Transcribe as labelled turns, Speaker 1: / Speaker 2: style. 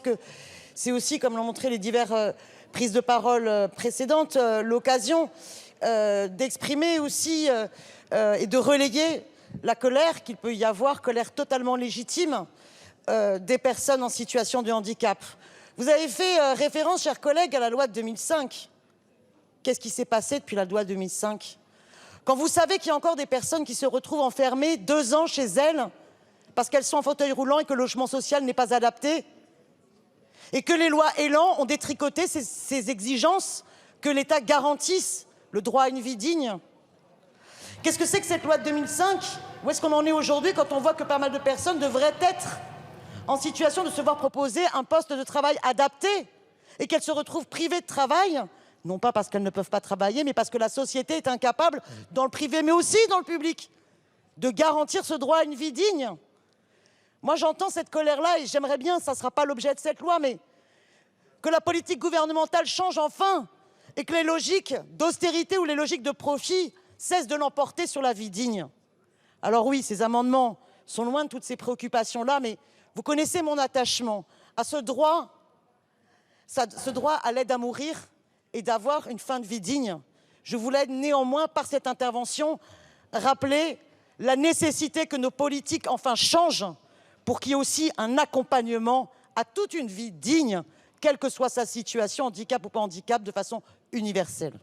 Speaker 1: que c'est aussi, comme l'ont montré les diverses prises de parole précédentes, l'occasion d'exprimer aussi et de relayer la colère qu'il peut y avoir, colère totalement légitime des personnes en situation de handicap. Vous avez fait référence, chers collègues, à la loi de 2005. Qu'est-ce qui s'est passé depuis la loi de 2005 ? Quand vous savez qu'il y a encore des personnes qui se retrouvent enfermées 2 ans chez elles parce qu'elles sont en fauteuil roulant et que le logement social n'est pas adapté, et que les lois Elan ont détricoté ces exigences, que l'État garantisse le droit à une vie digne. Qu'est-ce que c'est que cette loi de 2005 ? Où est-ce qu'on en est aujourd'hui quand on voit que pas mal de personnes devraient être en situation de se voir proposer un poste de travail adapté et qu'elles se retrouvent privées de travail, non pas parce qu'elles ne peuvent pas travailler, mais parce que la société est incapable, dans le privé mais aussi dans le public, de garantir ce droit à une vie digne. Moi, j'entends cette colère-là et j'aimerais bien, ça ne sera pas l'objet de cette loi, mais que la politique gouvernementale change enfin et que les logiques d'austérité ou les logiques de profit cessent de l'emporter sur la vie digne. Alors oui, ces amendements sont loin de toutes ces préoccupations-là, mais vous connaissez mon attachement à ce droit à l'aide à mourir et d'avoir une fin de vie digne. Je voulais néanmoins, par cette intervention, rappeler la nécessité que nos politiques enfin changent pour qu'il y ait aussi un accompagnement à toute une vie digne, quelle que soit sa situation, handicap ou pas handicap, de façon universelle.